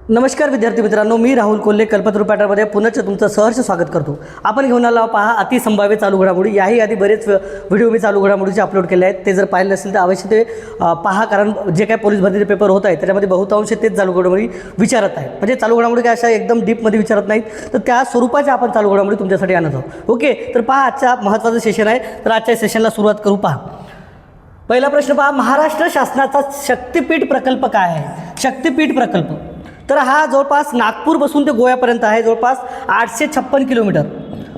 नमस्कार विद्यार्थी मित्रांनो, मी राहुल कोल्हे कल्पतरू पॅटर्नमध्ये पुन्हा तुमचं सहर्ष स्वागत करतो. आपण घेऊन आलो पहा अतिसंभाव्य चालू घडामोडी. याही आधी बरेच व्हिडिओ मी चालू घडामोडीचे अपलोड केले आहेत. ते जर पाहिले नसेल तर अवश्य ते पहा, कारण जे काही पोलीस भरतीचे पेपर होत आहेत त्याच्यामध्ये बहुतांश तेच चालू घडामोडी विचारत आहेत. म्हणजे चालू घडामोडी काय अशा एकदम डीपमध्ये विचारत नाहीत, तर त्या स्वरूपाच्या आपण चालू घडामोडी तुमच्यासाठी आणत आहोत. ओके, तर पहा आजचा महत्त्वाचं सेशन आहे. तर आजच्या सेशनला सुरुवात करू. पहा पहिला प्रश्न, पहा महाराष्ट्र शासनाचा शक्तिपीठ प्रकल्प काय आहे? शक्तिपीठ प्रकल्प तर हा जवळपास नागपूरपासून ते गोव्यापर्यंत आहे, जवळपास 856 किलोमीटर.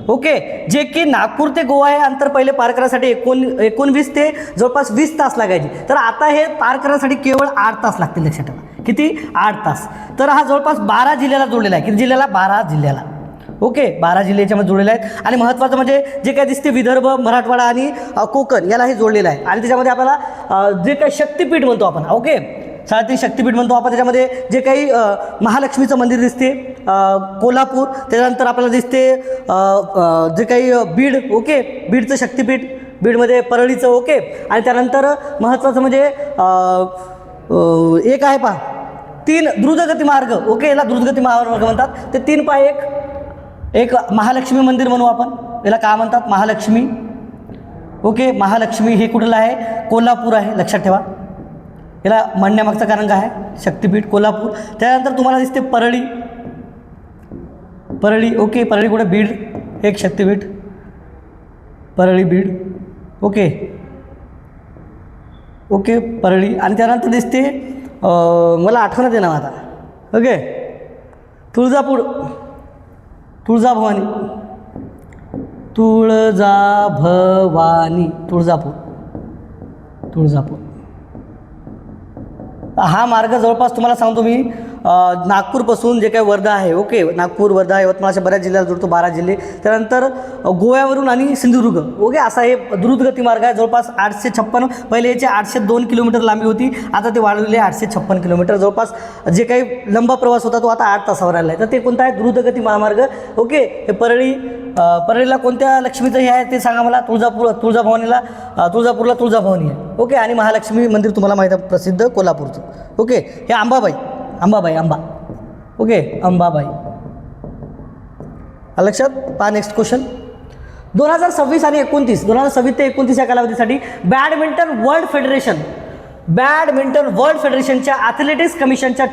ओके, जे की नागपूर ते गोवा हे अंतर पहिले पार करण्यासाठी 19 ते जवळपास 20 तास लागायचे. तर आता हे पार करण्यासाठी केवळ 8 तास लागतील. लक्षात ठेवा, किती? 8 तास. तर हा जवळपास 12 जिल्ह्याला जोडलेला आहे. किती जिल्ह्याला? 12 जिल्ह्याला. ओके, 12 जिल्हे याच्यामध्ये जोडलेले आहेत. आणि महत्त्वाचं म्हणजे जे काय दिसते विदर्भ, मराठवाडा आणि कोकण याला हे जोडलेलं आहे. आणि त्याच्यामध्ये आपल्याला जे काही शक्तिपीठ म्हणतो आपण, ओके, साडेतीन शक्तिपीठ म्हणतो आपण. त्याच्यामध्ये जे काही महालक्ष्मीचं मंदिर दिसते कोल्हापूर, त्याच्यानंतर आपल्याला दिसते जे काही बीड, ओके, बीडचं शक्तिपीठ, बीडमध्ये परळीचं, ओके. आणि त्यानंतर महत्त्वाचं म्हणजे एक आहे पहा 3 द्रुतगती मार्ग, ओके, याला द्रुतगती मार्ग म्हणतात. ते 3 पाय एक महालक्ष्मी मंदिर म्हणू आपण, याला काय म्हणतात? महालक्ष्मी. ओके, महालक्ष्मी हे कुठलं आहे? कोल्हापूर आहे. लक्षात ठेवा, याला म्हणण्यामागचं कारण काय आहे? शक्तिपीठ कोल्हापूर. त्यानंतर तुम्हाला दिसते परळी, परळी, ओके, परळी कुठे? बीड, एक शक्तिपीठ, परळी बीड, ओके, ओके, परळी. आणि त्यानंतर दिसते मला आठवण्यात येणार आता, ओके, तुळजापूर, तुळजाभवानी, तुळजाभवानी, तुळजापूर, तुळजापूर. हा मार्ग जवळपास तुम्हाला सांगतो मी नागपूरपासून जे काही वर्धा आहे, ओके, नागपूर, वर्धा, यवतमाळ अशा बऱ्याच जिल्ह्याला जोडतो, 12 जिल्हे. त्यानंतर गोव्यावरून आणि सिंधुदुर्ग, ओके, असा हे द्रुतगती मार्ग आहे. जवळपास 856, पहिले याचे 802 किलोमीटर लांबी होती, आता ते वाढवलेले 856 किलोमीटर. जवळपास जे काही लंबा प्रवास होता तो आता 8 तासावर आला आहे. तर ते कोणता आहे? द्रुतगती महामार्ग. ओके, हे परळी, परळीला कोणत्या लक्ष्मीचं हे आहे ते सांगा मला? तुळजाभवानीला, तुळजापूरला तुळजाभवानी आहे. ओके, आणि महालक्ष्मी मंदिर तुम्हाला माहीत आहे प्रसिद्ध कोल्हापूरचं. ओके, हे अंबाबाई, अंबा, ओके, अंबाबाई. लक्षात. पहा नेक्स्ट क्वेश्चन. 2026 आणि 29, 2026 ते 29 या कालावधीसाठी बॅडमिंटन वर्ल्ड फेडरेशनच्या ॲथलेटिक्स कमिशनच्या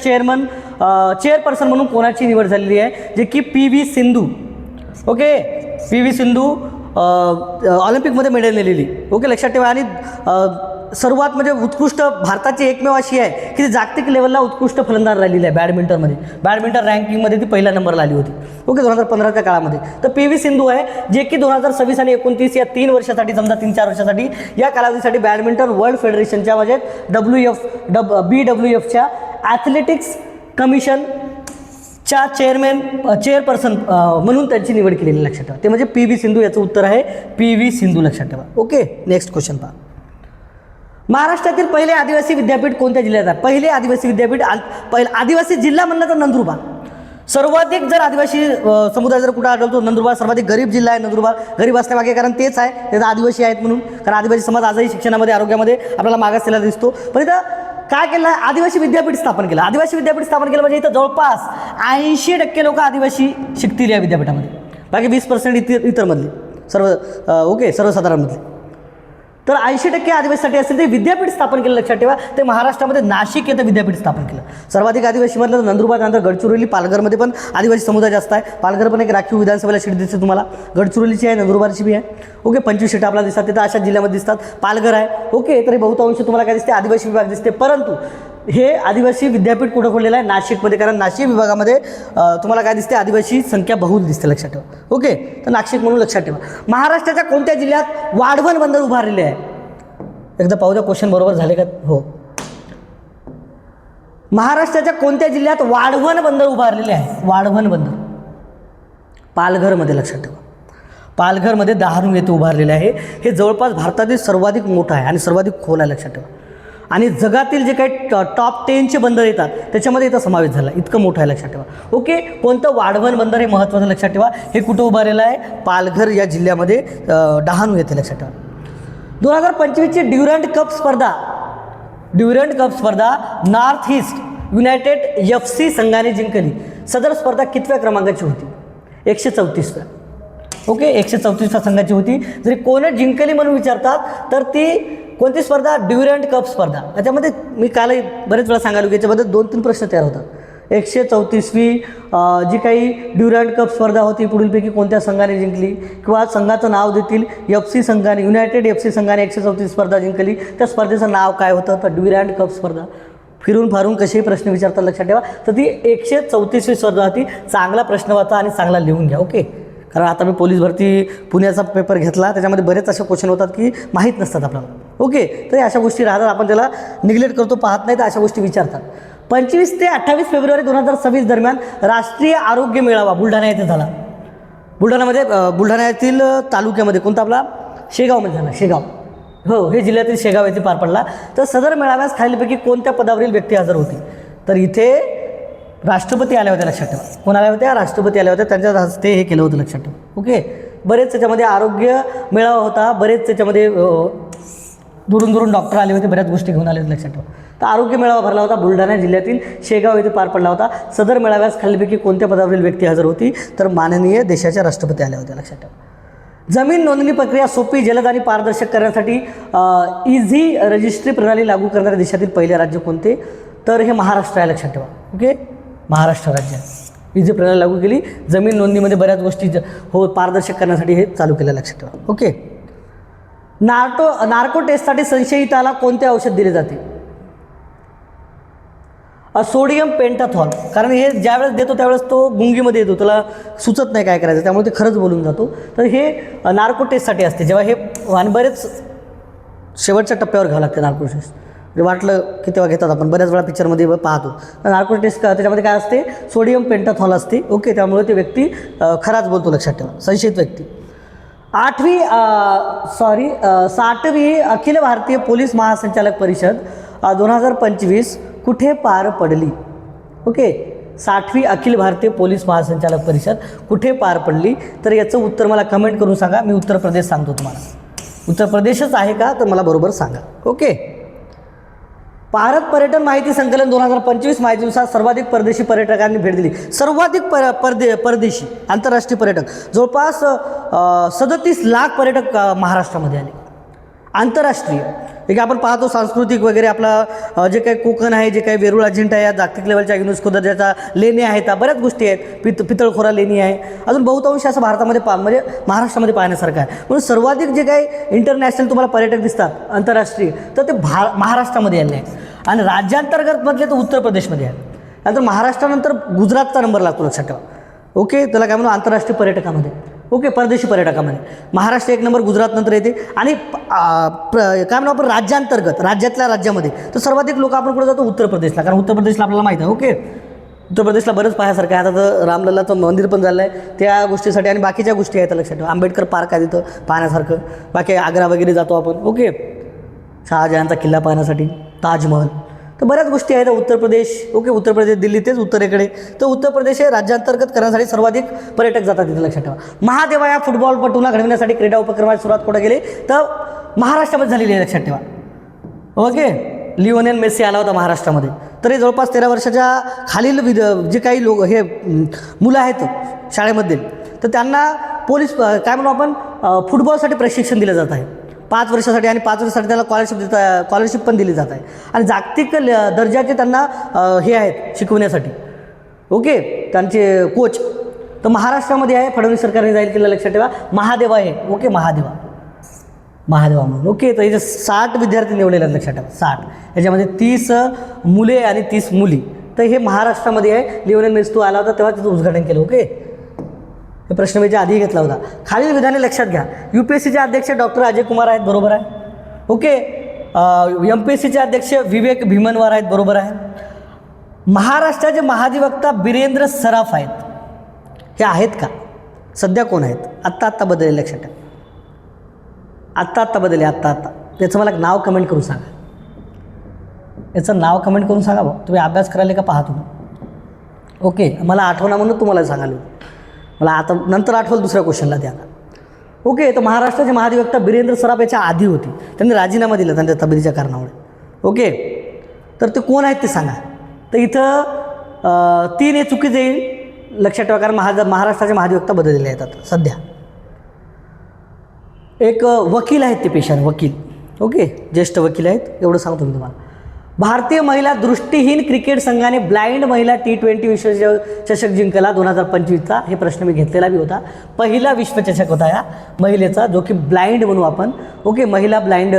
चेअरपर्सन म्हणून कोणाची निवड झालेली आहे? जे की PV Sindhu. Okay, PV Sindhu ऑलिम्पिकमध्ये मेडल नेलेली. ओके, लक्षात ठेवा. आणि सर्वात म्हणजे उत्कृष्ट भारताची एकमेव अशी आहे की ती जागतिक लेवलला उत्कृष्ट फलंदाज राहिलेली आहे बॅडमिंटनमध्ये. बॅडमिंटन रँकिंगमध्ये ती पहिल्या नंबरला आली होती. ओके, 2015च्या काळामध्ये. तर PV सिंधू आहे, जे की 2026 आणि 29 या 3 वर्षासाठी, समजा 3-4 वर्षासाठी या कालावधीसाठी बॅडमिंटन वर्ल्ड फेडरेशनच्या म्हणजे BWFच्या ॲथलेटिक्स कमिशनच्या चेअरपर्सन म्हणून त्यांची निवड केलेली. लक्षात ठेवा, ते म्हणजे PV सिंधू. याचं उत्तर आहे PV सिंधू. लक्षात ठेवा. ओके, नेक्स्ट क्वेश्चन पहा. महाराष्ट्रातील पहिले आदिवासी विद्यापीठ कोणत्या जिल्ह्यात आहे? पहिले आदिवासी विद्यापीठ, आदिवासी जिल्हा म्हणलं तर नंदुरबार. सर्वाधिक जर आदिवासी समुदाय जर कुठं आढळतो, नंदुरबार. सर्वाधिक गरीब जिल्हा आहे नंदुरबार. गरीब असण्यामागे कारण तेच आहे, त्याचा आदिवासी आहेत म्हणून. कारण आदिवासी समाज आजही शिक्षणामध्ये, आरोग्यामध्ये आपल्याला मागासलेला दिसतो. पण इथं काय केलं आहे? आदिवासी विद्यापीठ स्थापन केलं. आदिवासी विद्यापीठ स्थापन केलं म्हणजे इथं जवळपास 80% लोक आदिवासी शिकतील या विद्यापीठामध्ये. बाकी 20% इतरमधले सर्व, ओके, सर्वसाधारणमधले. तर 80% आदिवासीसाठी असेल ते विद्यापीठ स्थापन केलं. लक्षात ठेवा, ते महाराष्ट्रामध्ये नाशिक येथे विद्यापीठ स्थापन केलं. सर्वाधिक आदिवासी म्हटलं तर नंदुरबार, त्यानंतर गडचिरोली, पालघरमध्ये पण आदिवासी समुदाय जास्त आहे. पालघर पण एक राखीव विधानसभेला सीट दिसते तुम्हाला. गडचिरोलीची आहे, नंदुरबारची बी आहे. ओके, 25 सीट आपल्याला दिसतात. तिथं अशा जिल्ह्यामध्ये दिसतात. पालघर आहे. ओके, तरी बहुतांश तुम्हाला काय दिसते? आदिवासी विभाग दिसते. परंतु हे आदिवासी विद्यापीठ कुठं खोललेलं आहे? नाशिकमध्ये. कारण नाशिक विभागामध्ये तुम्हाला काय दिसते? आदिवासी संख्या बहुल दिसते. लक्षात ठेवा. ओके, तर नाशिक म्हणून लक्षात ठेवा. महाराष्ट्राच्या कोणत्या जिल्ह्यात वाढवण बंदर उभारलेले आहे? एकदा पाहू द्या क्वेश्चन बरोबर झाले का? हो. महाराष्ट्राच्या कोणत्या जिल्ह्यात वाढवण बंदर उभारलेले आहे? वाढवण बंदर पालघरमध्ये. लक्षात ठेवा, पालघरमध्ये डहाणू येथे उभारलेले आहे. हे जवळपास भारतातील सर्वाधिक मोठं आहे आणि सर्वाधिक खोल आहे. लक्षात ठेवा. आणि जगातील जे काही टॉप 10चे बंदर येतात त्याच्यामध्ये इथं समावेश झाला. इतकं मोठं आहे. लक्षात ठेवा. ओके, कोणतं? वाढवण बंदर हे महत्त्वाचं. लक्षात ठेवा, हे कुठं उभारलेलं आहे? पालघर या जिल्ह्यामध्ये, डहाणू येथे. लक्षात ठेवा. 2025ची ड्युरंट कप स्पर्धा नॉर्थ ईस्ट युनायटेड FC संघाने जिंकली. सदर स्पर्धा कितव्या क्रमांकाची होती? 134व्या. ओके, 134व्या संघाची होती. जरी कोण जिंकली म्हणून विचारतात तर ती कोणती स्पर्धा? ड्युरंट कप स्पर्धा. त्याच्यामध्ये मी काल बरेच वेळा सांगायला की याच्यामध्ये 2-3 प्रश्न तयार होतात. 134वी जी काही ड्युरंट कप स्पर्धा होती पुढीलपैकी कोणत्या संघाने जिंकली, किंवा संघाचं नाव देतील. FC संघाने, युनायटेड FC संघाने 134 स्पर्धा जिंकली. त्या स्पर्धेचं नाव काय होतं? तर ड्युरंट कप स्पर्धा. फिरून फारून कसेही प्रश्न विचारतात लक्षात ठेवा. तर ती 134वी स्पर्धा होती. चांगला प्रश्न वाचा आणि चांगला लिहून घ्या. ओके, कारण आता मी पोलीस भरती पुण्याचा पेपर घेतला, त्याच्यामध्ये बरेच असे क्वेश्चन होतात की माहीत नसतात आपल्याला. ओके, तर अशा गोष्टी राहतात, आपण त्याला निग्लेक्ट करतो, पाहत नाही, तर अशा गोष्टी विचारतात. 25 ते 28 फेब्रुवारी 2026 दरम्यान राष्ट्रीय आरोग्य मेळावा बुलढाणा येथे झाला. बुलढाण्यामध्ये बुलढाण्यातील तालुक्यामध्ये कोणता? आपला शेगावमध्ये झाला. शेगाव, हो, हे जिल्ह्यातील शेगाव येथे पार पडला. तर सदर मेळाव्यास खालीलपैकी कोणत्या पदावरील व्यक्ती हजर होती? तर इथे राष्ट्रपती आल्या होत्या, लक्षात ठेवा. कोण आल्या होत्या? राष्ट्रपती आल्या होत्या, त्यांच्या हस्ते हे केलं होतं, लक्षात ठेवा. ओके, बरेच त्याच्यामध्ये आरोग्य मेळावा होता, बरेच त्याच्यामध्ये दुरून दुरून डॉक्टर आले होते, बऱ्याच गोष्टी घेऊन आले होते, लक्षात ठेवा. तर आरोग्य मेळावा भरला होता, बुलढाणा जिल्ह्यातील शेगाव येथे पार पडला होता. सदर मेळाव्यास खालीलपैकी कोणत्या पदावरील व्यक्ती हजर होती? तर माननीय देशाच्या राष्ट्रपती आल्या होत्या, लक्षात ठेवा. जमीन नोंदणी प्रक्रिया सोपी, जलद आणि पारदर्शक करण्यासाठी इझी रजिस्ट्री प्रणाली लागू करणाऱ्या देशातील पहिले राज्य कोणते? तर हे महाराष्ट्र आहे, लक्षात ठेवा. ओके, महाराष्ट्र राज्य इझी प्रणाली लागू केली. जमीन नोंदणीमध्ये बऱ्याच गोष्टी पारदर्शक करण्यासाठी हे चालू केलं, लक्षात ठेवा. ओके, नार्को टेस्टसाठी संशयिताला कोणते औषध दिले जाते? सोडियम पेंटाथॉल. कारण हे ज्यावेळेस देतो त्यावेळेस तो गुंगीमध्ये येतो, त्याला सुचत नाही काय करायचं, त्यामुळे ते खरंच बोलून जातो. तर हे नार्को टेस्टसाठी असते, जेव्हा हे आणि बरेच शेवटच्या टप्प्यावर घ्यावं लागते नार्को टेस्ट. म्हणजे वाटलं की तेव्हा घेतात, आपण बऱ्याच वेळा पिक्चरमध्ये पाहतो. तर नार्को टेस्ट त्याच्यामध्ये काय असते? सोडियम पेंटाथॉल असते. ओके, त्यामुळे ती व्यक्ती खराच बोलतो, लक्षात ठेवा, संशयित व्यक्ती. 60वी अखिल भारतीय पोलीस महासंचालक परिषद 2025 कुठे पार पडली? ओके, 60वी अखिल भारतीय पोलीस महासंचालक परिषद कुठे पार पडली? तर याचं उत्तर मला कमेंट करून सांगा. मी उत्तर प्रदेश सांगतो तुम्हाला. उत्तर प्रदेशच आहे का? तर मला बरोबर सांगा. ओके, भारत पर्यटन माहिती संकलन 2025 माहितीनुसार सर्वाधिक परदेशी पर्यटकांनी भेट दिली. सर्वाधिक परदेशी आंतरराष्ट्रीय पर्यटक जवळपास 37 लाख पर्यटक महाराष्ट्रामध्ये आले. आंतरराष्ट्रीय एक आपण पाहतो सांस्कृतिक वगैरे आपला जे काही कोकण आहे, जे काही वेरूळ अजिंठा आहे, जागतिक लेवलच्या युनेस्को दर्जाच्या लेणी आहेत, बऱ्याच गोष्टी आहेत. पितळखोरा लेणी आहे. अजून बहुतांश असं भारतामध्ये म्हणजे महाराष्ट्रामध्ये पाहण्यासारखं आहे. म्हणून सर्वाधिक जे काही इंटरनॅशनल तुम्हाला पर्यटक दिसतात आंतरराष्ट्रीय, तर ते महाराष्ट्रामध्ये आले आहेत. आणि राज्यांतर्गत म्हटले तर उत्तर प्रदेशमध्ये आहे. नंतर महाराष्ट्रानंतर गुजरातचा नंबर लागतो, लक्षात ठेवा. ओके, त्याला काय म्हणू? आंतरराष्ट्रीय पर्यटकामध्ये. ओके, परदेशी पर्यटकामध्ये महाराष्ट्र 1 नंबर, गुजरात नंतर येते. आणि काय म्हणू आपण? राज्यांतर्गत, राज्यातल्या राज्यामध्ये तर सर्वाधिक लोक आपण कुठे जातो? उत्तर प्रदेशला. कारण उत्तर प्रदेशला आपल्याला माहीत आहे. ओके, उत्तर प्रदेशला बरंच पाहण्यासारखं आहे. आता तर रामलल्लाचं मंदिर पण झालं आहे त्या गोष्टीसाठी, आणि बाकीच्या गोष्टी आहेत, लक्षात ठेवा. आंबेडकर पार्क आहे तिथं पाहण्यासारखं. बाकी आग्रा वगैरे जातो आपण. ओके, शहाजहानचा किल्ला पाहण्यासाठी, ताजमहल, तर बऱ्याच गोष्टी आहेत उत्तर प्रदेश. ओके, उत्तर प्रदेश, दिल्ली तेच उत्तरेकडे. तर उत्तर प्रदेश हे राज्यांतर्गत करण्यासाठी सर्वाधिक पर्यटक जातात तिथे, लक्षात ठेवा. महादेवा या फुटबॉलपटूला घडविण्यासाठी क्रीडा उपक्रमाची सुरुवात कुठे केली? तर महाराष्ट्रामध्ये झालेली आहे, लक्षात ठेवा. ओके, लिओनेल मेस्सी आला होता महाराष्ट्रामध्ये. तर हे जवळपास 13 वर्षाच्या खालील जे काही लोक हे मुलं आहेत शाळेमध्ये, तर त्यांना पोलीस काय म्हणू आपण फुटबॉलसाठी प्रशिक्षण दिलं जात आहे 5 वर्षासाठी. आणि 5 वर्षासाठी त्याला स्कॉलरशिप पण दिली जात आहे. आणि जागतिक दर्जाचे त्यांना हे आहेत शिकवण्यासाठी. ओके, त्यांचे कोच तर महाराष्ट्रामध्ये आहे. फडणवीस सरकारने जाहीर केलं, लक्षात ठेवा. महादेवा आहे. ओके, महादेवा म्हणून. ओके, तर हे 60 विद्यार्थी निवडलेले आहेत, लक्षात ठेवा. 60, याच्यामध्ये 30 मुले आणि 30 मुली. तर हे महाराष्ट्रामध्ये आहे. लिओनेल मेस्सी आला होता तेव्हा तिथं उद्घाटन केलं. ओके, हे प्रश्न मी आधी घेतला होता. खालील विधाने लक्षात घ्या. UPSCचे अध्यक्ष डॉक्टर अजय कुमार आहेत, बरोबर आहे. ओके, MPSCचे अध्यक्ष विवेक भीमनवार आहेत, बरोबर आहे. महाराष्ट्राचे महाधिवक्ता बिरेंद्र सराफ आहेत. हे आहेत का? सध्या कोण आहेत? आत्ता बदलले, लक्षात ठेवा. आत्ता बदलले, आत्ता. त्याचं मला नाव कमेंट करून सांगा. याचं नाव कमेंट करून सांगा भाऊ. तुम्ही अभ्यास करायला का पाहा तुम्ही? ओके, मला आठवणा म्हणून तुम्हाला सांगायला, मला आता नंतर आठवलं दुसऱ्या क्वेश्चनला द्या. ओके, तर महाराष्ट्राचे महाधिवक्ता बिरेंद्र सराफ याच्या आधी होते. त्यांनी राजीनामा दिला त्यांच्या तब्येतीच्या कारणामुळे. ओके, तर ते कोण आहेत ते सांगा. तर इथं 3 हे चुकीचं येईल, लक्षात ठेवा, कारण महाराष्ट्राचे महाधिवक्ता बदललेले आहेत आता सध्या. एक वकील आहेत ते पेशाने, वकील, ओके, ज्येष्ठ वकील आहेत, एवढं सांगतो मी तुम्हाला. भारतीय महिला दृष्टीहीन क्रिकेट संघाने ब्लाइंड महिला T20 विश्वचषक जिंकला 2025चा. हे प्रश्न मी घेतलेला बी होता. पहिला विश्वचषक होता या महिलेचा, जो की ब्लाइंड म्हणू आपण, ओके, महिला ब्लाइंड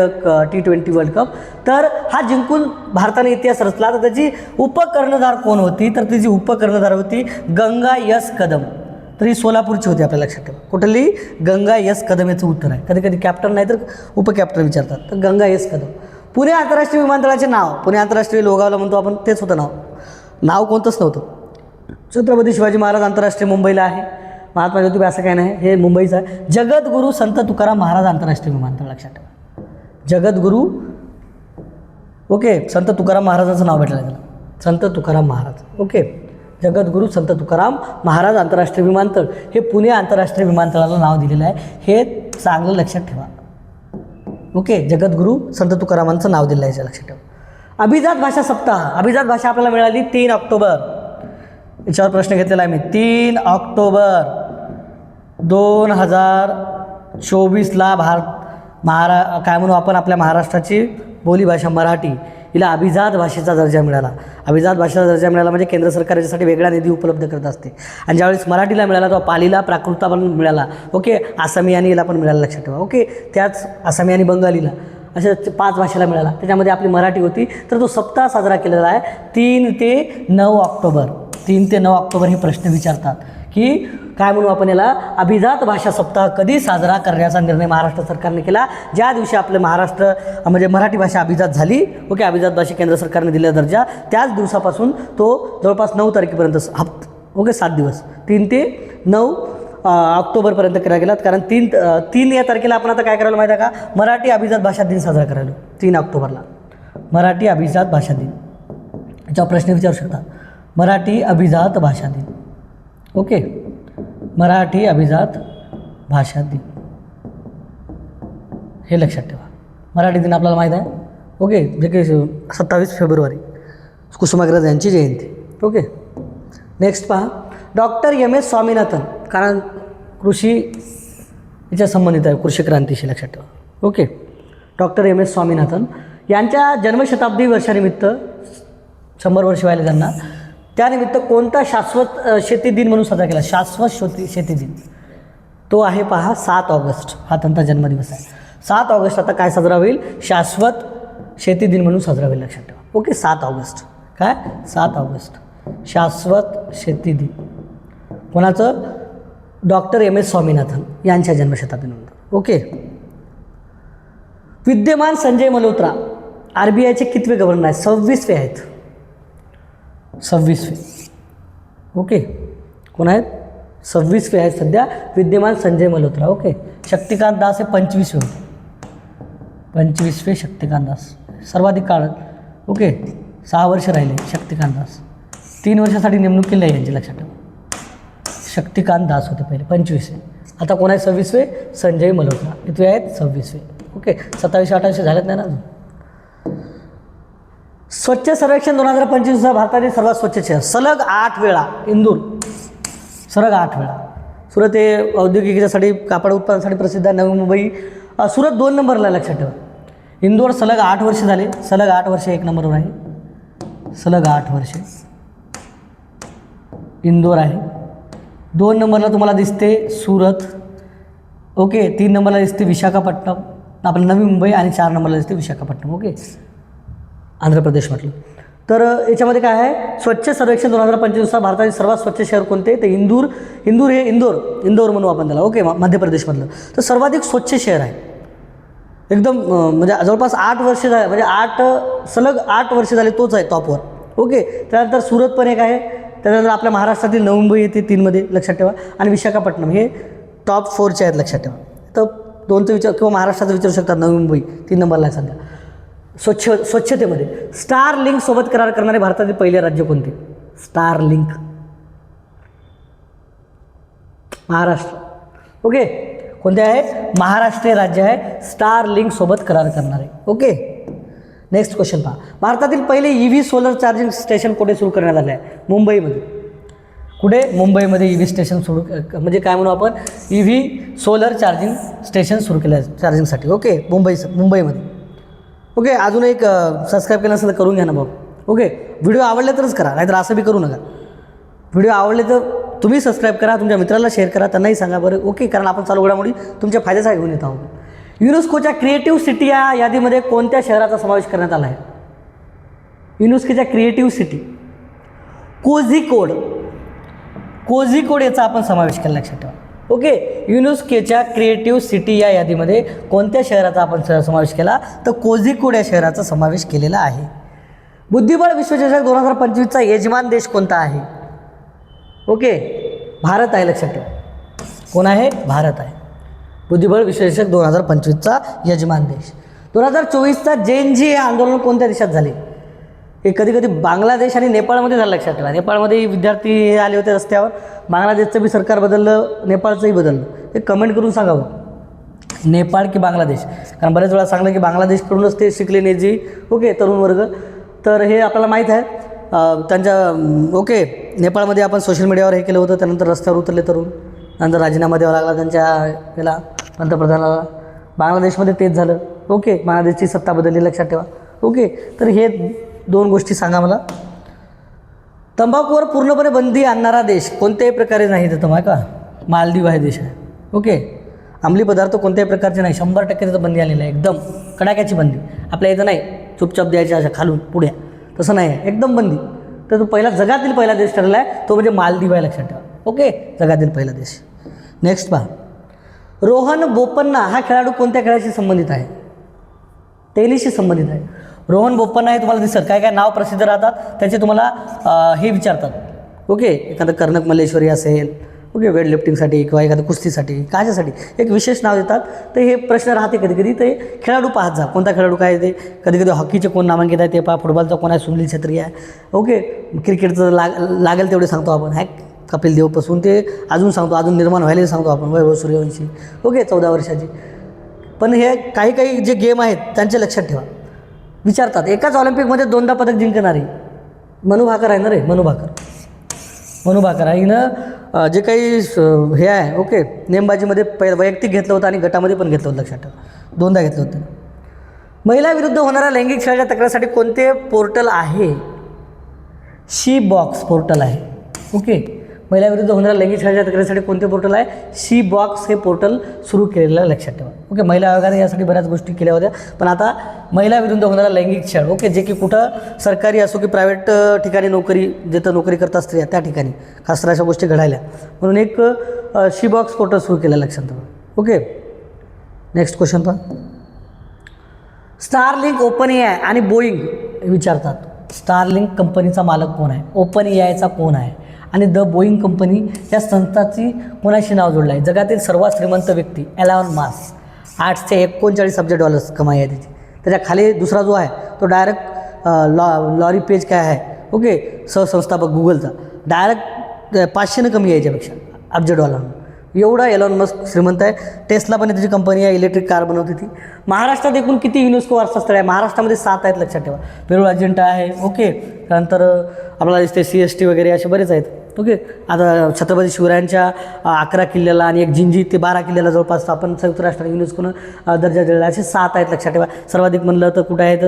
T20 वर्ल्ड कप. तर हा जिंकून भारताने इतिहास रचला. तर त्याची उपकर्णधार कोण होती, तर त्याची उपकर्णधार होती गंगा यस कदम. तर ही सोलापूरची होती, आपल्या लक्षात ठेवा. कुठली? गंगा यस कदम याचं उत्तर आहे. कधी कधी कॅप्टन नाही तर उपकॅप्टन विचारतात. तर गंगा यस कदम. पुणे आंतरराष्ट्रीय विमानतळाचे नाव, पुणे आंतरराष्ट्रीय लोगावला म्हणतो आपण, तेच होतं नाव कोणतंच नव्हतं. छत्रपती शिवाजी महाराज आंतरराष्ट्रीय मुंबईला आहे. महात्मा ज्योतिबा असं काय नाही, हे मुंबईचं आहे. जगद्गुरू संत तुकाराम महाराज आंतरराष्ट्रीय विमानतळ, लक्षात ठेवा. जगद्गुरू, ओके, संत तुकाराम महाराजांचं नाव भेटलं त्याला, संत तुकाराम महाराज, ओके. जगद्गुरू संत तुकाराम महाराज आंतरराष्ट्रीय विमानतळ हे पुणे आंतरराष्ट्रीय विमानतळाला नाव दिलेलं आहे. हे चांगलं लक्षात ठेवा, ओके. जगद्गुरू संत तुकारामांचं नाव दिलं आहे, लक्षात ठेवा. अभिजात भाषा सप्ताह, अभिजात भाषा आपल्याला मिळाली 3 ऑक्टोबर. याच्यावर प्रश्न घेतलेला आहे मी. 3 ऑक्टोबर 2024ला काय म्हणू आपण, आपल्या महाराष्ट्राची बोलीभाषा मराठी हिला अभिजात भाषेचा दर्जा मिळाला. अभिजात भाषेचा दर्जा मिळाला म्हणजे केंद्र सरकार याच्यासाठी वेगळा निधी उपलब्ध करत असते. आणि ज्यावेळेस मराठीला मिळाला तेव्हा पालीला, प्राकृतला पण मिळाला, ओके. आसामी आणि हिला पण मिळाला, लक्षात ठेवा, ओके. त्याच आसामी आणि बंगालीला अशा 5 भाषेला मिळाला. त्याच्यामध्ये आपली मराठी होती. तर तो सप्ताह साजरा केलेला आहे 3 ते 9 ऑक्टोबर. 3 ते 9 ऑक्टोबर हे प्रश्न विचारतात की काय म्हणू आपण याला, अभिजात भाषा सप्ताह कधी साजरा करण्याचा निर्णय महाराष्ट्र सरकारने केला. ज्या दिवशी आपलं महाराष्ट्र म्हणजे मराठी भाषा अभिजात झाली, ओके, अभिजात भाषा केंद्र सरकारने दिलेला दर्जा, त्याच दिवसापासून तो जवळपास 9 तारखेपर्यंत ओके, 7 दिवस 3 ते 9 ऑक्टोबरपर्यंत केला गेला. कारण 3 या तारखेला आपण आता काय करायला माहिती आहे का, मराठी अभिजात भाषा दिन साजरा करायला. 3 ऑक्टोबरला मराठी अभिजात भाषा दिन. याच्यावर प्रश्न विचारू शकता. मराठी अभिजात भाषा दिन, ओके, मराठी अभिजात भाषा दिन, हे लक्षात ठेवा. मराठी दिन आपल्याला माहीत आहे, ओके, जे काही 27 फेब्रुवारी कुसुमाग्रज यांची जयंती, ओके. नेक्स्ट पहा, डॉक्टर M.S. स्वामीनाथन, कारण कृषी याच्या संबंधित आहे, कृषी क्रांतीशी, लक्षात ठेवा, ओके. Doctor M.S. स्वामीनाथन यांच्या जन्मशताब्दी वर्षानिमित्त 100 वर्ष व्हायला त्यांना, त्यानिमित्त कोणता शाश्वत शेती दिन म्हणून साजरा केला? शाश्वत शेती दिन तो आहे पहा 7 ऑगस्ट. हा त्यांचा जन्मदिवस आहे. 7 ऑगस्ट आता काय साजरा होईल? शाश्वत शेती दिन म्हणून साजरा होईल, लक्षात ठेवा, ओके. 7 ऑगस्ट काय? 7 ऑगस्ट शाश्वत शेती दिन. कोणाचं? Doctor M.S. स्वामीनाथन यांच्या जन्मशताब्दीनंतर, ओके. विद्यमान संजय मल्होत्रा RBIचे कितवे गव्हर्नर आहेत? 26वे आहेत, 26वे, ओके. कोण आहेत? 26वे आहेत सध्या विद्यमान संजय मल्होत्रा, ओके. शक्तिकांत दास हे 25वे होते, 25वे शक्तिकांत दास, सर्वाधिक काळ, ओके. 6 वर्ष राहिले शक्तिकांत दास. 3 वर्षासाठी नेमणूक केली आहे यांची, लक्षात ठेवा. शक्तिकांत दास होते पहिले 25वे. आता कोण आहे 26वे? संजय मल्होत्रा. कितवे आहेत? 26वे, ओके. 27-28 झालेत नाही ना अजून. स्वच्छ सर्वेक्षण 2025 भारतातील सर्वात स्वच्छ शहर, सलग 8 वेळा इंदूर, सलग 8 वेळा. सुरत हे औद्योगिकीसाठी, कापड उत्पादनासाठी प्रसिद्ध आहे. नवी मुंबई, सुरत 2 नंबरला, लक्षात ठेवा. इंदोर सलग 8 वर्ष झाले, सलग 8 वर्ष 1 नंबरवर आहे, सलग 8 वर्षे इंदोर आहे. 2 नंबरला तुम्हाला दिसते सुरत, ओके. 3 नंबरला दिसते विशाखापट्टणम, आपलं नवी मुंबई, आणि 4 नंबरला दिसते विशाखापट्टणम, ओके, आंध्र प्रदेश म्हटलं. तर याच्यामध्ये काय आहे? स्वच्छ सर्वेक्षण 2025 भारतातील सर्वात स्वच्छ शहर कोणते? ते इंदूर हे इंदोर म्हणू आपण त्याला, ओके, मध्य प्रदेशमधलं. तर सर्वाधिक स्वच्छ शहर आहे एकदम, म्हणजे जवळपास 8 वर्ष झाले, म्हणजे सलग 8 वर्ष झाले तोच आहे टॉपवर, ओके. त्यानंतर सुरत पण एक आहे. त्यानंतर आपल्या महाराष्ट्रातील नवी मुंबई येते 3मध्ये, लक्षात ठेवा. आणि विशाखापट्टणम हे टॉप 4चे आहेत, लक्षात ठेवा. तर 2चा विचार किंवा महाराष्ट्राचा विचारू शकतात. नवी मुंबई 3 नंबरला आहे सध्या स्वच्छतेमध्ये. स्टारलिंक सोबत करार करणारे भारतातील पहिले राज्य कोणते? Starlink, Maharashtra, okay. कोणते आहे? महाराष्ट्र राज्य आहे स्टारलिंक सोबत करार करणारे, ओके. नेक्स्ट क्वेश्चन पहा. भारतातील पहिले EV सोलर चार्जिंग स्टेशन कुठे सुरू करण्यात आले आहे? मुंबईमध्ये. कुठे? मुंबईमध्ये EV स्टेशन सुरू, म्हणजे काय म्हणू आपण, EV सोलर चार्जिंग स्टेशन सुरू केलं आहे चार्जिंगसाठी. ओके, मुंबईमध्ये. ओके, अजून एक सबस्क्राईब केलं असेल तर करून घ्या ना भाऊ. ओके, व्हिडिओ आवडले तरच करा, नाहीतर असं बी करू नका. व्हिडिओ आवडले तर तुम्ही सबस्क्राईब करा, तुमच्या मित्राला शेअर करा, त्यांनाही सांगा बरं. ओके, कारण आपण चालू घडामोडी तुमच्या फायद्यासाठी घेऊन येत आहोत. युनेस्कोच्या क्रिएटिव्ह सिटी या यादीमध्ये कोणत्या शहराचा समावेश करण्यात आला आहे? युनेस्कोच्या क्रिएटिव्ह सिटी कोझिकोड याचा आपण समावेश केला, लक्षात ठेवा. ओके, युनेस्कोच्या क्रिएटिव्ह सिटी या यादीमध्ये कोणत्या शहराचा आपण समावेश केला? तर कोझिकोड या शहराचा समावेश केलेला आहे. बुद्धिबळ विश्वचषक 2025चा यजमान देश कोणता आहे? ओके, भारत आहे, लक्षात ठेवा. कोण आहे? भारत आहे. बुद्धिबळ विश्वचषक 2025चा यजमान देश. 2024चा JNG हे आंदोलन कोणत्या देशात झाले? हे कधी बांगलादेश आणि नेपाळमध्ये झालं, लक्षात ठेवा. नेपाळमध्ये विद्यार्थी आले होते रस्त्यावर. बांगलादेशचं बी सरकार बदललं, नेपाळचंही बदललं. हे कमेंट करून सांगावं, नेपाळ की बांगलादेश. कारण बऱ्याच वेळा सांगलं की बांगलादेशकडूनच ते शिकले नेजी. ओके, तरुण वर्ग. तर हे आपल्याला माहीत आहे. त्यांच्या ओके, नेपाळमध्ये आपण सोशल मीडियावर हे केलं होतं. त्यानंतर रस्त्यावर उतरले तरुण, नंतर राजीनामा द्यावा लागला त्यांच्या याला, पंतप्रधानाला. बांगलादेशमध्ये तेच झालं. ओके, बांगलादेशची सत्ता बदलली, लक्षात ठेवा. ओके, तर हे 2 गोष्टी सांगा मला. तंबाखूवर पूर्णपणे बंदी आणणारा देश कोणत्याही प्रकारे नाही, तर तंबाखू का मालदीव आहे देश आहे. ओके, अंमली पदार्थ कोणत्याही प्रकारचे नाही, 100% त्याचं बंदी आलेलं आहे, एकदम कडाक्याची बंदी. आपल्या इथं नाही चुपचाप द्यायच्या अशा खालून पुढ्या, तसं नाही आहे, एकदम बंदी. तर तो जगातील पहिला देश ठरला आहे, तो म्हणजे मालदीव आहे, लक्षात ठेवा. ओके, जगातील पहिला देश. नेक्स्ट पहा. रोहन बोपन्ना हा खेळाडू कोणत्या खेळाशी संबंधित आहे? टेनिसशी संबंधित आहे. रोहन बोपन्ना हे तुम्हाला दिसत काय नाव प्रसिद्ध राहतात त्याचे, तुम्हाला हे विचारतात. ओके, एखादं कर्णक मल्लेश्वरी असेल, ओके, वेट लिफ्टिंगसाठी किंवा एखादं कुस्तीसाठी, काशासाठी एक विशेष नाव देतात. तर हे प्रश्न राहते कधी ते खेळाडू पाहत जा, कोणता खेळाडू काय ते. कधी हॉकीचे कोण नामांकित आहे ते पहा, फुटबॉलचा कोण आहे, सुनील छेत्री आहे. ओके, क्रिकेटचं लागेल तेवढे सांगतो आपण, कपिल देवपासून ते अजून सांगतो, अजून निर्माण व्हायला सांगतो आपण, वैभव सूर्यवंशी. ओके, 14 वर्षाची. पण हे काही जे गेम आहेत त्यांचे लक्षात ठेवा, विचारतात. एकाच ऑलिम्पिकमध्ये 2दा पदक जिंकणारी मनू भाकर आहे ना रे, मनू भाकर आहे हिनं जे काही हे आहे. ओके, नेमबाजीमध्ये वैयक्तिक घेतलं होतं आणि गटामध्ये पण घेतलं होतं, लक्षात ठेवा. 2दा घेतलं होतं. महिला विरुद्ध होणाऱ्या लैंगिक छळाच्या तक्रारीसाठी कोणते पोर्टल आहे? शी बॉक्स पोर्टल आहे. ओके, महिला विरुद्ध होणाऱ्या लैंगिक छळाच्या तक्रारीसाठी कोणते पोर्टल आहे? शी बॉक्स हे पोर्टल सुरू केलेलं आहे, लक्षात ठेवा. ओके, महिला आयोगाने यासाठी बऱ्याच गोष्टी केल्या होत्या, पण आता महिला विरुद्ध होणारा लैंगिक छळ, ओके, जे की कुठं सरकारी असो की प्रायव्हेट ठिकाणी नोकरी, जिथं नोकरी करतात स्त्रिया त्या ठिकाणी खास तर अशा गोष्टी घडायल्या म्हणून एक शी बॉक्स पोर्टल सुरू केलं, लक्षात ठेवा. ओके, नेक्स्ट क्वेश्चन पहा. स्टारलिंक, ओपन AI आणि बोईंग विचारतात. स्टारलिंक कंपनीचा मालक कोण आहे? ओपन AIचा कोण आहे? आणि द बोईंग कंपनी या कोणाशी नाव जोडलं आहे? जगातील सर्वात श्रीमंत व्यक्ती एलॉन मस्क. 839 अब्ज डॉलर्स कमाई आहे त्याची. त्याच्या खाली दुसरा जो आहे तो डायरेक्ट लॉरी पेज काय आहे, ओके, सहसंस्थापक गुगलचा, डायरेक्ट 500 कमी आहे याच्यापेक्षा अब्ज डॉलर. एवढा एलॉन मस्क श्रीमंत आहे. टेस्ला पण त्याची कंपनी आहे, इलेक्ट्रिक कार बनवते ती. महाराष्ट्रात एकूण किती युनेस्को वारसास्थळ आहे? महाराष्ट्रामध्ये 7 आहेत, लक्षात ठेवा. वेरूळ अजिंठा आहे. ओके, त्यानंतर आपल्याला दिसते CST वगैरे असे बरेच आहेत. ओके, आता छत्रपती शिवरायांच्या 11 किल्ल्याला आणि एक जिंजी ते 12 किल्ल्याला जवळपास आपण संयुक्त राष्ट्र युनेस्कोनं दर्जा दिलेला. असे 7 आहेत, लक्षात ठेवा. सर्वाधिक म्हणलं तर कुठं आहेत?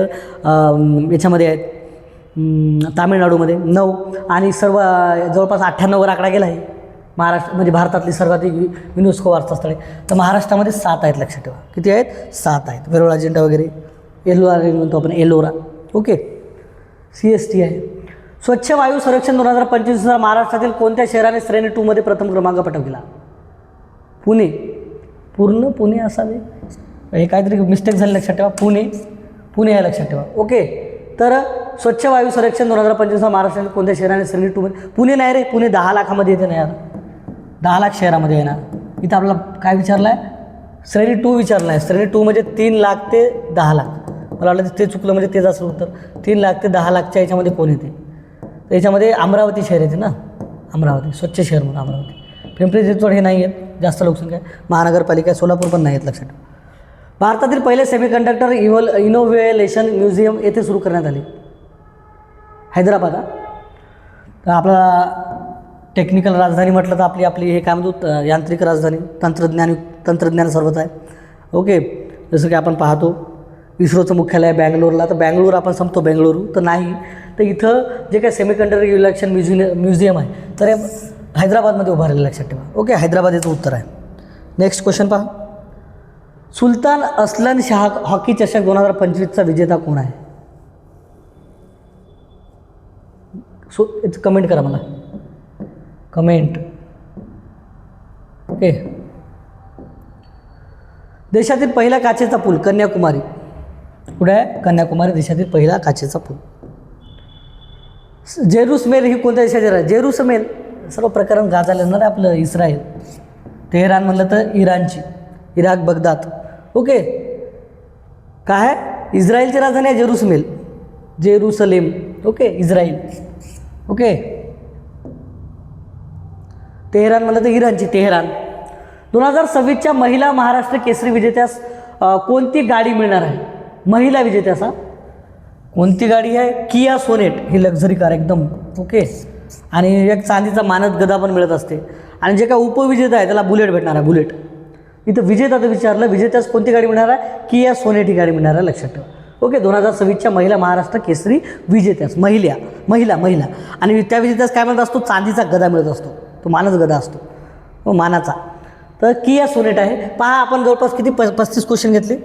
याच्यामध्ये आहेत तामिळनाडूमध्ये 9 आणि सर्व जवळपास 98वर आकडा गेला आहे. महाराष्ट्र म्हणजे भारतातली सर्वाधिक युनेस्को वारसास्थळे. तर महाराष्ट्रामध्ये 7 आहेत, लक्षात ठेवा. किती आहेत? 7 आहेत. वेरूळ अजिंठा वगैरे, एलोरा म्हणतो आपण, एलोरा. ओके, CST आहे. स्वच्छ वायू सर्वेक्षण 2025 महाराष्ट्रातील कोणत्या शहराने श्रेणी 2 मध्ये प्रथम क्रमांक पटवला? पुणे. पुणे असावे, हे काहीतरी मिस्टेक झाली, लक्षात ठेवा. पुणे आहे, लक्षात ठेवा. ओके, तर स्वच्छ वायू सर्वेक्षण 2025 महाराष्ट्रातील कोणत्या शहराने श्रेणी 2 मध्ये? पुणे नाही रे, पुणे 10 लाखामध्ये येते ना यार, 10 लाख शहरामध्ये येणार. इथं आपल्याला काय विचारलं आहे? श्रेणी 2 विचारलं आहे. श्रेणी 2 म्हणजे 3 लाख ते 10 लाख. मला वाटलं ते चुकलं, म्हणजे तेच असं उत्तर. 3 लाख ते 10 लाखच्या याच्यामध्ये कोण येते? तर याच्यामध्ये अमरावती शहर येते ना, अमरावती स्वच्छ शहर म्हणून अमरावती. पिंपरी चिंचवड हे नाही आहेत, जास्त लोकसंख्या आहे. महानगरपालिका सोलापूर पण नाही आहेत, लक्षात ठेवा. भारतातील पहिले सेमीकंडक्टर इनोव्हेलेशन म्युझियम येथे सुरू करण्यात आले. हैदराबाद. तर आपला टेक्निकल राजधानी म्हटलं तर आपली हे काय म्हणतो यांत्रिक राजधानी, तंत्रज्ञान सर्वच आहे. ओके, जसं की आपण पाहतो इस्रोचं मुख्यालय बँगलोरला, तर बँगलोर आपण संपतो बेंगळुरू तर नाही, तर इथं जे काय सेमीकंडक्टर इव्हॅल्युएशन म्युझियम आहे तर हे हैदराबादमध्ये उभारलेलं लक्षात ठेवा. ओके, हैदराबाद याचं उत्तर आहे. नेक्स्ट क्वेश्चन पहा. सुलतान अस्लन शाह हॉकी चषक 2025चा विजेता कोण आहे? कमेंट करा मला, कमेंट. ओके. देशातील पहिला काचेचा पूल कन्याकुमारी. कुठे आहे? कन्याकुमारी देशातील पहिला काचेचा पूल. जेरुसलेम ही कोणत्या देशाची आहे? जेरुसलेम सर्व प्रकरण गाजाला येणार आहे आपलं इस्रायल. तेहरान म्हणलं तर इराणची, इराक बगदाद. ओके, काय आहे? इस्रायलची राजधानी आहे Jerusalem. Okay, Israel. Okay, Tehran म्हणलं तर इराणची तेहरान. 2026च्या महिला महाराष्ट्र केसरी विजेत्यास कोणती गाडी मिळणार आहे? महिला विजेत्यास कोणती गाडी आहे? किया सोनेट ही लक्झरी कार एकदम. ओके, आणि एक चांदीचा मानद गदा पण मिळत असते. आणि जे काय उपविजेता आहे त्याला बुलेट भेटणार आहे, बुलेट. इथं विजेता तर विचारलं, विजेत्यास कोणती गाडी मिळणार आहे? किया सोनेट ही गाडी मिळणार आहे, लक्षात ठेवा. ओके, 2026च्या महिला महाराष्ट्र केसरी विजेत्यास महिला आणि त्या विजेत्यास काय मिळत असतो? चांदीचा गदा मिळत असतो, तो मानस गदा असतो, तो मानाचा. तर किया सोनेट आहे. पहा, आपण जवळपास किती 35 क्वेश्चन घेतले.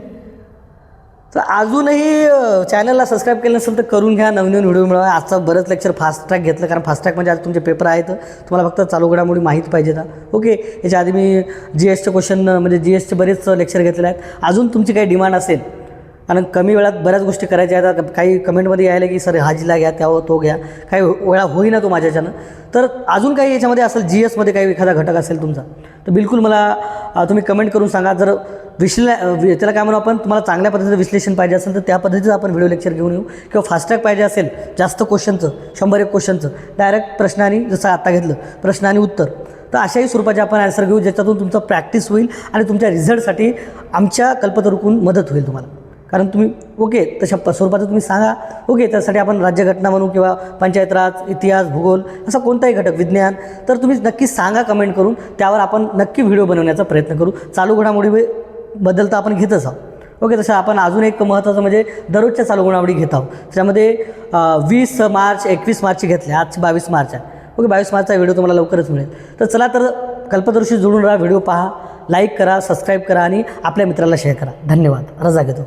तर अजूनही चॅनलला सबस्क्राईब केलं नसेल तर करून घ्या, नवीन व्हिडिओ मिळवा. आजचं बरंच लेक्चर फास्ट ट्रॅक घेतलं, कारण फास्ट ट्रॅक म्हणजे आज तुमचे पेपर आहेत, तुम्हाला फक्त चालू घडामोडी माहीत पाहिजे ना. ओके, याच्या आधी मी GSचे क्वेश्चन म्हणजे GSचे बरेच लेक्चर घेतलेले आहेत. अजून तुमची काही डिमांड असेल, कारण कमी वेळात बऱ्याच गोष्टी करायच्या आहेत. काही कमेंटमध्ये यायला की सर हाजीला घ्या, त्यावर तो घ्या, काही वेळा होईना तो माझ्याच्यानं. तर अजून काही याच्यामध्ये असेल, GSमध्ये काही एखादा घटक असेल तुमचा, तर बिलकुल मला तुम्ही कमेंट करून सांगा. जर त्याला काय म्हणू आपण, तुम्हाला चांगल्या पद्धतीचं विश्लेषण पाहिजे असेल तर त्या पद्धतीचं आपण व्हिडिओ लेक्चर घेऊन येऊ. किंवा फास्ट ट्रॅक पाहिजे असेल, जास्त क्वेश्चनचं 101 क्वेश्चनचं डायरेक्ट प्रश्न आणि जसं आत्ता घेतलं प्रश्न आणि उत्तर, तर अशाही स्वरूपाचे आपण आन्सर घेऊ, ज्याच्यातून तुमचं प्रॅक्टिस होईल आणि तुमच्या रिझल्टसाठी आमच्या कल्पतरूकडून मदत होईल तुम्हाला. कारण तुम्ही ओके तशा स्वरूपाचं तुम्ही सांगा. ओके, त्यासाठी आपण राज्यघटना म्हणू किंवा पंचायत राज, इतिहास, भूगोल असा कोणताही घटक, विज्ञान, तर तुम्ही नक्की सांगा कमेंट करून. त्यावर आपण नक्की व्हिडिओ बनवण्याचा प्रयत्न करू. चालू घडामोडीबद्दल तर आपण घेतच आहोत. ओके, तसं आपण अजून एक महत्त्वाचं म्हणजे दररोजच्या चालू घडामोडी घेत आहोत. त्याच्यामध्ये 20 मार्च 21 मार्चची घेतली, आज 22 मार्च आहे. ओके, 22 मार्चचा व्हिडिओ तुम्हाला लवकरच मिळेल. तर चला, तर कल्पतरूशी जोडून राहा, व्हिडिओ पहा, लाईक करा, सबस्क्राईब करा आणि आपल्या मित्राला शेअर करा. धन्यवाद. रजा घेतो.